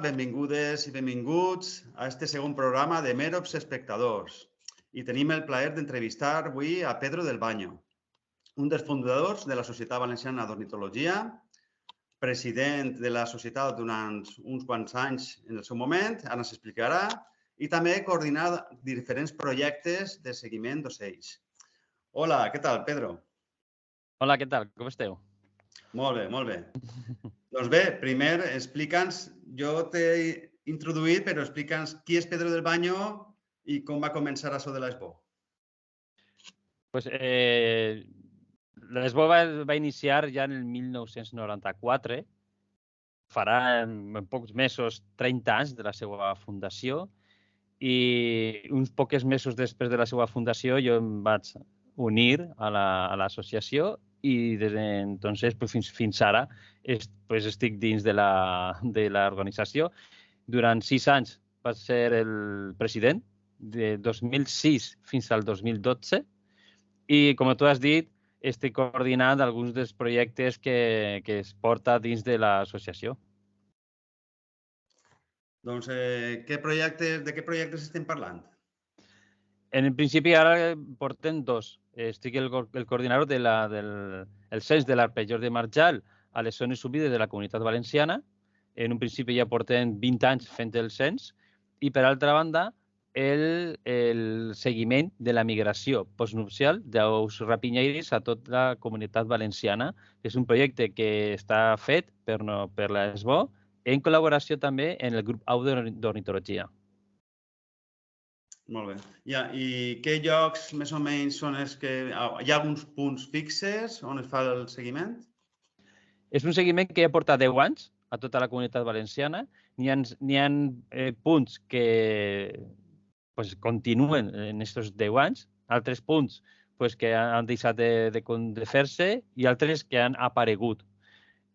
benvingudes i benvinguts a este segon programa de Merops Espectadors. I tenim el plaer d'entrevistar avui a Pedro del Baño, un dels fundadors de la Societat Valenciana d'Ornitologia, president de la societat durant uns quants anys en el seu moment, ara s'explicarà, i també coordinar diferents projectes de seguiment d'ocells. Hola, què tal, Pedro? Hola, què tal? Com esteu? Molt bé, molt bé. Doncs bé, primer explica'ns, jo t'he introduït, però explica'ns qui és Pedro del Baño i com va començar això de l'Expo. Pues, l'Expo va iniciar ja en el 1994, farà en pocs mesos 30 anys de la seva fundació i uns pocs mesos després de la seva fundació jo em vaig unir a l'associació i des d'entonces fins ara estic dins de l'organització. Durant 6 anys vaig ser el president, de 2006 fins al 2012, i com tu has dit, estic coordinant alguns dels projectes que es porta dins de l'associació. Doncs, de què projectes estem parlant? En principi, ara porten 2. Estic el coordinador del cens de l'arpejor de marjal a les zones humides de la Comunitat Valenciana. En un principi ja porten 20 anys fent el cens. I, per altra banda, el seguiment de la migració postnupcial d'aus rapinyaires a tota la Comunitat Valenciana. És un projecte que està fet per l'ESBO en col·laboració també en el grup AU d'Ornitologia. Molt bé. I què llocs més o menys són els que... Hi ha alguns punts fixes on es fa el seguiment? És un seguiment que ja porta 10 anys a tota la Comunitat Valenciana. N'hi ha punts que continuen en aquests 10 anys, altres punts que han deixat de fer-se i altres que han aparegut.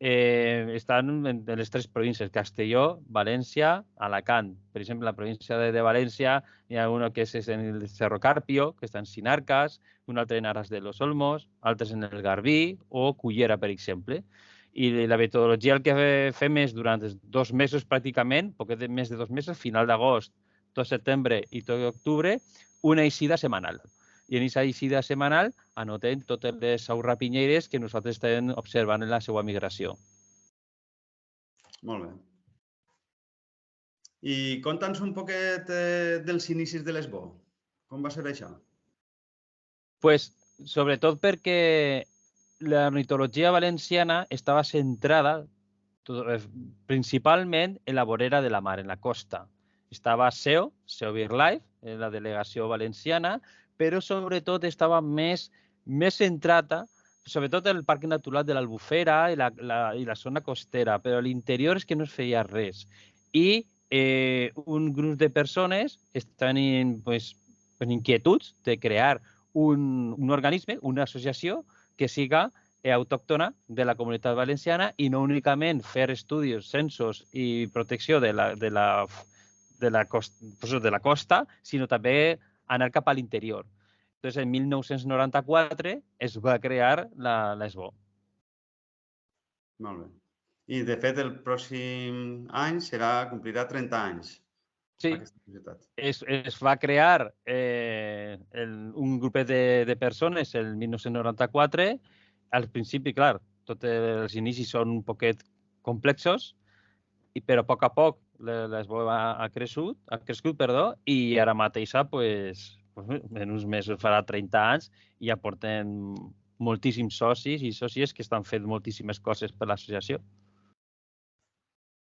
Estan en les 3 províncies, Castelló, València, Alacant. Per exemple, en la província de València hi ha un que és en el Cerro Carpio, que està en Sinarcas, un altre en Aras de los Olmos, altres en el Garbí o Cullera, per exemple. I la metodologia el que fem és durant 2 mesos pràcticament, poquet més de 2 mesos, final d'agost, tot setembre i tot octubre, una eixida setmanal. I en aquesta eixida setmanal anotem totes les aus rapinyaires que nosaltres estem observant en la seva migració. Molt bé. I conta'ns un poquet dels inicis de l'ESBO. Com va ser això? Sobretot perquè l'ornitologia valenciana estava centrada principalment en la vorera de la mar, en la costa. Estava SEO BirdLife, la delegació valenciana, però sobretot estava més centrada, sobretot en el Parc Natural de l'Albufera i la zona costera, però a l'interior és que no es feia res. I un grup de persones estaven en inquietuds de crear un organisme, una associació que siga autòctona de la Comunitat Valenciana i no únicament fer estudis, censos i protecció de la costa, sinó també anar cap a l'interior. Entonces, en 1994 es va crear l'ESBO. Molt bé. I, de fet, el pròxim any complirà 30 anys. Sí, es va crear un grup de persones el 1994. Al principi, clar, tots els inicis són un poquet complexos, però a poc l'ESBO ha crescut, i ara mateix, en uns mesos farà 30 anys i ja porten moltíssims socis i sòcies que estan fent moltíssimes coses per l'associació.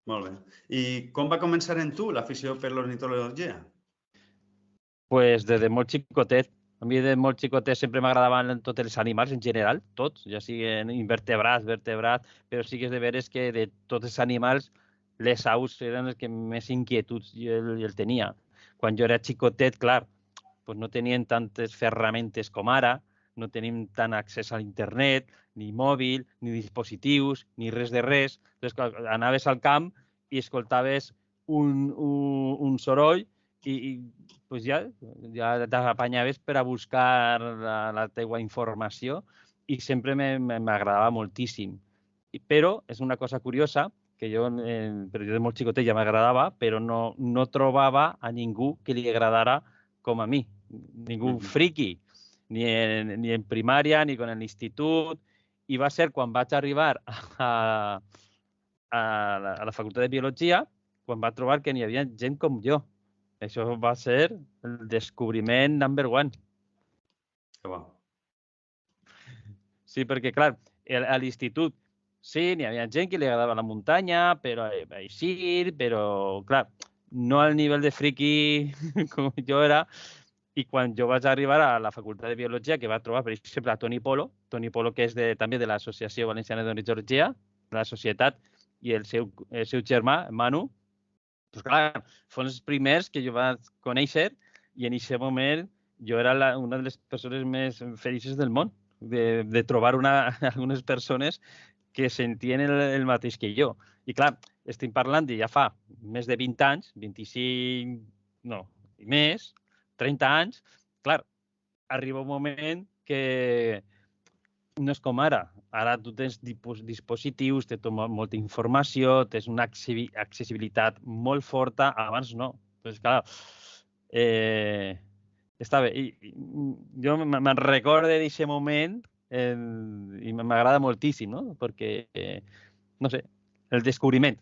Molt bé. I com va començar en tu l'afició per l'ornitologia? Des de molt xicotet. A mi de molt xicotet sempre m'agradaven tots els animals en general, tots, ja siguin invertebrats, vertebrats, però sí que és de veres que de tots els animals les aus eren els que més inquietuds jo tenia. Quan jo era xicotet, clar, no tenien tantes ferramentes com ara, no tenim tant accés a internet, ni mòbil, ni dispositius, ni res de res. Anaves al camp i escoltaves un soroll i ja t'apanyaves per a buscar la teva informació i sempre m'agradava moltíssim. Però és una cosa curiosa que jo, però jo de molt xicotet ja m'agradava, però no trobava a ningú que li agradara com a mi. Ningú friqui, ni en primària, ni en l'institut. I va ser quan vaig arribar a la facultat de Biologia, quan vaig trobar que n'hi havia gent com jo. Això va ser el descobriment number one. Que bo. Sí, perquè, clar, a l'institut sí, n'hi havia gent que li agradava la muntanya, però així, però, clar, no al nivell de friqui com jo era. I quan jo vaig arribar a la facultat de Biologia, que va trobar, per exemple, a Toni Polo, que és també de l'Associació Valenciana d'Ornitologia, la societat, i el seu germà, Manu, doncs, clar, foren els primers que jo vaig conèixer i en aquest moment jo era una de les persones més felices del món, de trobar algunes persones que sentien el mateix que jo. I clar, estem parlant de ja fa més de 20 anys, 25, no, i més, 30 anys, clar, arriba un moment que no és com ara. Ara tu tens dispositius, tens molta informació, tens una accessibilitat molt forta. Abans no. Doncs, clar, està bé. Jo me'n recordo d'aquest moment i m'agrada moltíssim, no? Perquè, no sé, el descobriment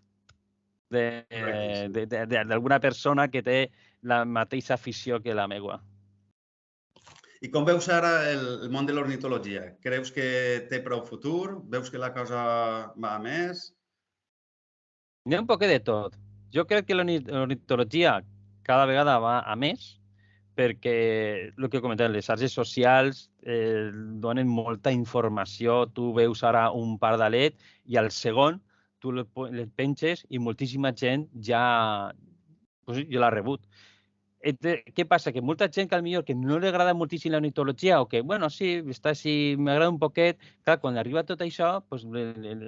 d'alguna persona que té la mateixa afició que la meva. I com veus ara el món de l'ornitologia? Creus que té prou futur? Veus que la cosa va a més? N'hi ha un poquet de tot. Jo crec que l'ornitologia cada vegada va a més perquè, el que he comentat, les xarxes socials donen molta informació. Tu veus ara un pardalet i al segon tu les penges i moltíssima gent ja l'ha rebut. Què passa? Que molta gent que potser no li agrada moltíssim l'ornitologia o que, bueno, sí, està així, m'agrada un poquet, clar, quan arriba tot això, doncs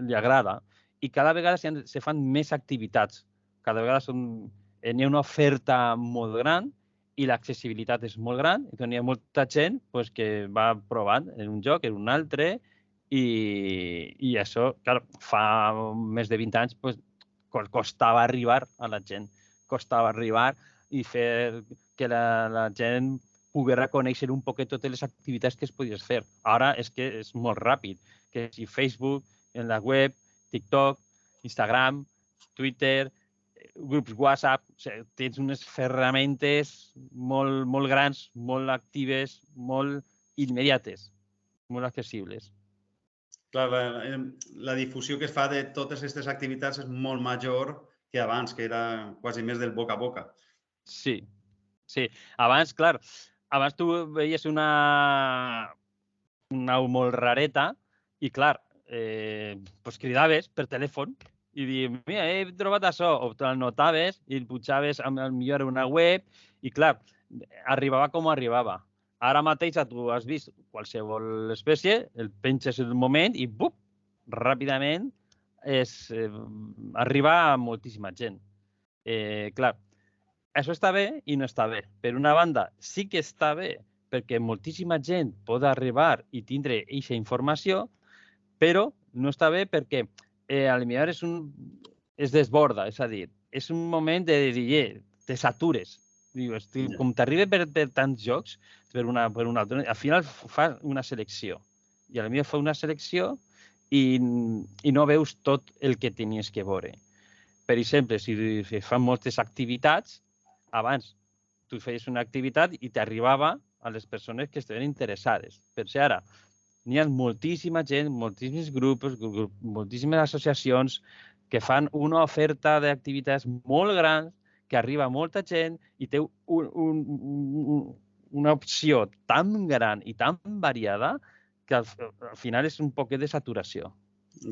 li agrada. I cada vegada se fan més activitats. Cada vegada n'hi ha una oferta molt gran i l'accessibilitat és molt gran. I hi ha molta gent que va provant en un joc, en un altre, i això, clar, fa més de 20 anys costava arribar a la gent. Costava arribar i fer que la gent pugui reconèixer un poquet totes les activitats que es podies fer. Ara és que és molt ràpid, que si Facebook, en la web, TikTok, Instagram, Twitter, grups WhatsApp, o sigui, tens unes ferramentes molt grans, molt actives, molt immediates, molt accessibles. Clar, la difusió que es fa de totes aquestes activitats és molt major que abans, que era quasi més del boca a boca. Sí. Abans, clar, abans tu veies una au molt rareta i, clar, cridaves per telèfon i dius, mira, he trobat això, o te'l notaves i el pujaves millor a una web i, clar, arribava com arribava. Ara mateix tu has vist qualsevol espècie, el penges en un moment i, bup, ràpidament arriba a moltíssima gent. Clar, això està bé i no està bé. Per una banda, sí que està bé perquè moltíssima gent pot arribar i tindre aquesta informació, però no està bé perquè potser es desborda, és a dir, és un moment de dir, te satures. Com t'arriba per tants jocs, per un altre, al final fa una selecció. I potser fa una selecció i no veus tot el que tenies que veure. Per exemple, si fan moltes activitats, abans tu feies una activitat i t'arribava a les persones que estaven interessades. Per si ara n'hi ha moltíssima gent, moltíssims grups, moltíssimes associacions que fan una oferta d'activitats molt gran, que arriba a molta gent i té una opció tan gran i tan variada que al final és un poquet de saturació.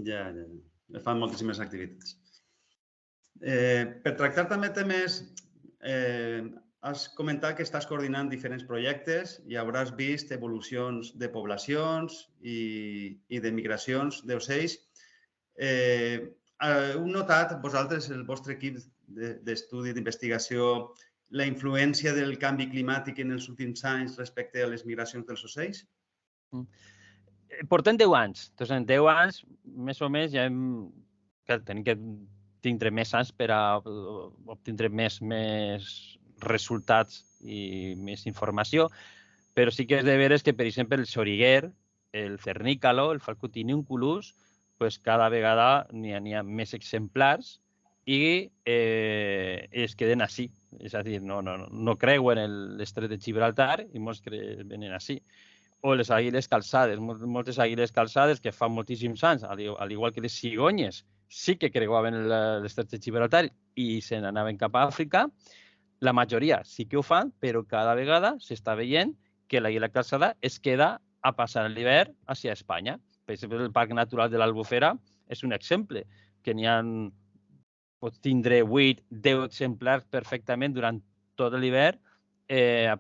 Ja. Fan moltíssimes activitats. Per tractar també temes, has comentat que estàs coordinant diferents projectes i hauràs vist evolucions de poblacions i de migracions d'ocells. Heu notat vosaltres, el vostre equip d'estudi d'investigació, la influència del canvi climàtic en els últims anys respecte a les migracions dels ocells? Portem 10 anys. Doncs en 10 anys, més o més, ja tenim que tindre més anys per a obtindre més resultats i més informació, però sí que és de veres que, per exemple, el xoriguer, el cernícalo, el falcotinunculus, pues cada vegada n'hi ha més exemplars i es queden així. És a dir, no creuen l'estret de Gibraltar i molts venen així. O les àguiles calçades, moltes àguiles calçades que fa moltíssims anys, al igual que les cigonyes, sí que creuaven l'estret de Gibraltar i se n'anaven cap a Àfrica. La majoria sí que ho fan, però cada vegada s'està veient que l'àguila calçada es queda a passar l'hivern hacia Espanya. Per exemple, el Parc Natural de l'Albufera és un exemple, que n'hi ha, pots tindre 8-10 exemplars perfectament durant tot l'hivern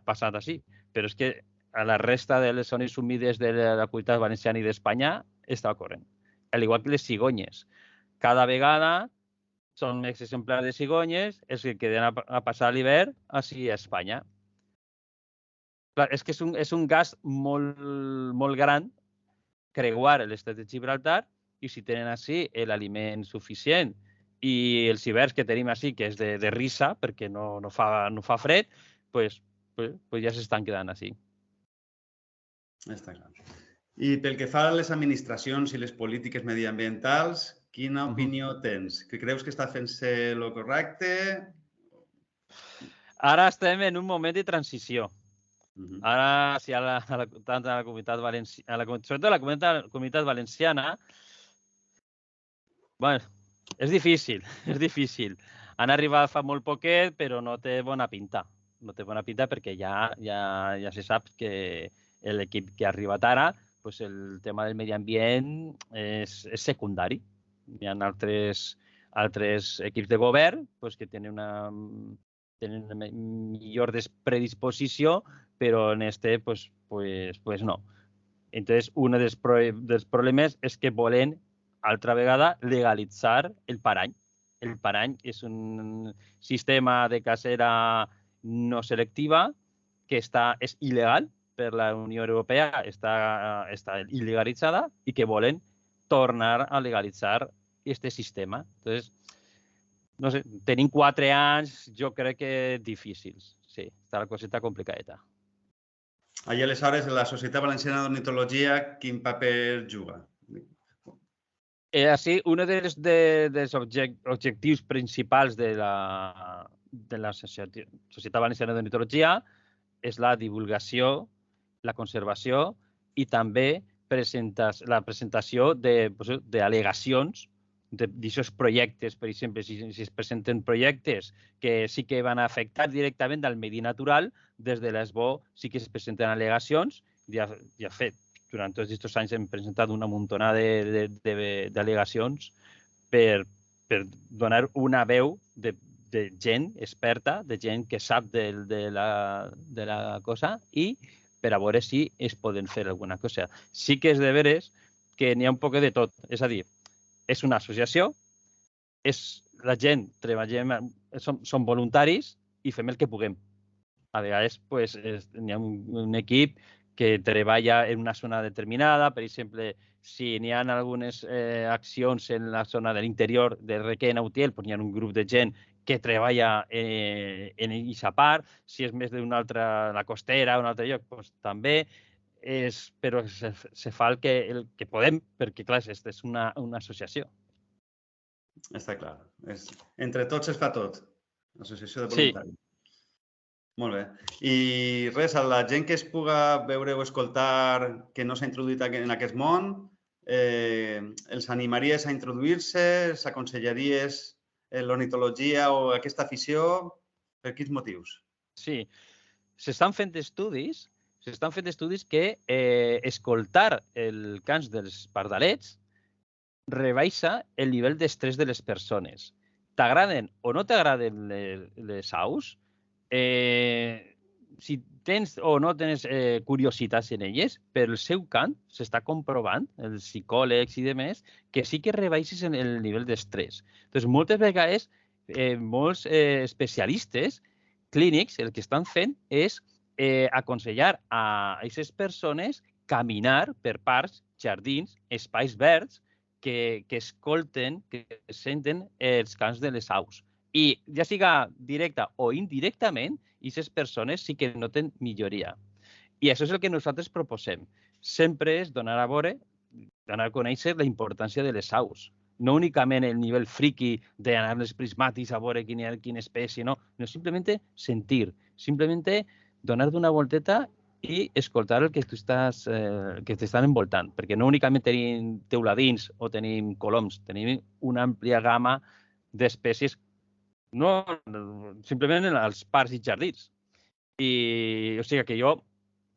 passat així. Però és que a la resta de les zones humides de la Comunitat Valenciana i d'Espanya està ocorrent. Al igual que les cigonyes. Cada vegada són més exemplars de cigonyes els que queden a passar l'hivern així a Espanya. Clar, és que és un gast molt gran creuar l'estret de Gibraltar i si tenen així l'aliment suficient i els hiverns que tenim així, que és de risa, perquè no fa fred, pues ja s'estan quedant així. Està clar. I pel que fa a les administracions i les polítiques mediambientals, quina opinió tens? Que creus que està fent-se el correcte? Ara estem en un moment de transició. Ara, si tant a la comunitat valenciana, sobretot a la comunitat valenciana, bueno, és difícil. Han arribat fa molt poquet, però no té bona pinta. No té bona pinta perquè ja se sap que l'equip que ha arribat ara, pues el tema del medi ambient és secundari. Hi ha altres equips de govern pues, que tenen una millor predisposició, però en este pues no. Entonces, un dels problemes és que volen altra vegada legalitzar el parany. El parany és un sistema de cacera no selectiva que és il·legal per la Unió Europea, està il·legalitzada i que volen tornar a legalitzar aquest sistema. Entonces, no sé, tenim 4 anys, jo crec que difícils. Sí, està la coseta complicadeta. I aleshores, la Societat Valenciana d'Ornitologia, quin paper juga? Així, un dels objectius principals de la Societat Valenciana d'Ornitologia és la divulgació, la conservació i també la presentació d'al·legacions d'aquests projectes. Per exemple, si es presenten projectes que sí que van a afectar directament al medi natural, des de l'ESBO sí que es presenten al·legacions. Ja fet, durant tots aquests anys hem presentat una muntonada d'al·legacions per donar una veu de gent experta, de gent que sap de la cosa i per a veure si es poden fer alguna cosa. Sí que és de veres que n'hi ha un poc de tot. És a dir, és una associació, la gent treballem, som voluntaris i fem el que puguem. A vegades n'hi ha un equip que treballa en una zona determinada. Per exemple, si n'hi ha algunes accions en la zona de l'interior de Requena Utiel, n'hi ha un grup de gent que treballa en aquesta part. Si és més d'una altra, la costera, un altre lloc, també. Però se fa el que podem, perquè, clar, és una associació. Està clar. Entre tots es fa tot. L'associació de voluntaris. Molt bé. I res, a la gent que es puga veure o escoltar que no s'ha introduït en aquest món, els animaries a introduir-se? S'aconsellaries l'ornitologia o aquesta afició? Per quins motius? Sí. S'estan fent estudis que escoltar el cants dels pardalets rebaixa el nivell d'estrès de les persones. T'agraden o no t'agraden les aus, si tens o no tens curiositats en elles, per el seu cant s'està comprovant, els psicòlegs i demés, que sí que rebaixes el nivell d'estrès. Doncs moltes vegades, molts especialistes clínics el que estan fent és aconsellar a aquestes persones caminar per parcs, jardins, espais verds, que escolten, que senten els cants de les aus. I ja siga directa o indirectament, aquestes persones sí que noten milloria. I això és el que nosaltres proposem. Sempre és donar a veure, donar a conèixer la importància de les aus. No únicament el nivell friqui d'anar als prismàtics a veure quina espècie, no. Simplement sentir, simplement donar una volteta i escoltar el que t'estan envoltant. Perquè no únicament tenim teuladins o tenim coloms, tenim una àmplia gamma d'espècies, no simplement als parcs i jardins. I, o sigui que jo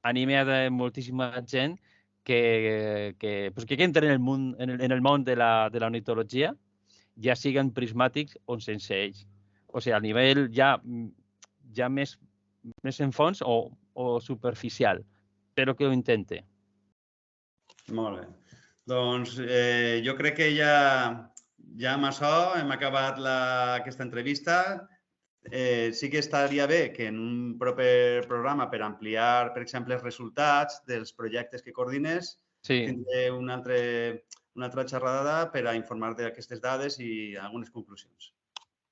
anime a moltíssima gent que entren en el món de la ornitologia, ja siguen prismàtics o sense ells. O sigui, a nivell ja més en fons o superficial, però que ho intente. Molt bé. Doncs jo crec que ja amb això hem acabat aquesta entrevista. Sí que estaria bé que en un proper programa, per ampliar, per exemple, els resultats dels projectes que coordines, tindré una altra xerrada per a informar d'aquestes dades i algunes conclusions.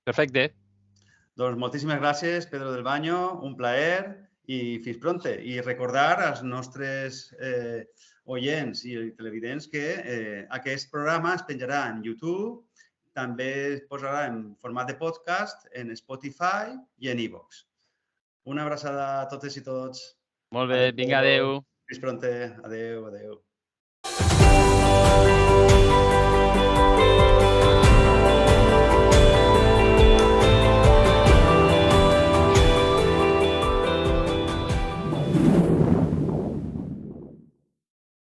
Perfecte. Doncs moltíssimes gràcies, Pedro del Baño, un plaer i fins pronte. I recordar als nostres oients i televidents que aquest programa es penjarà en YouTube, també es posarà en format de podcast en Spotify i en iVoox. Una abraçada a totes i tots. Molt bé, vinga, adéu. Fins pronte. Adéu, adéu.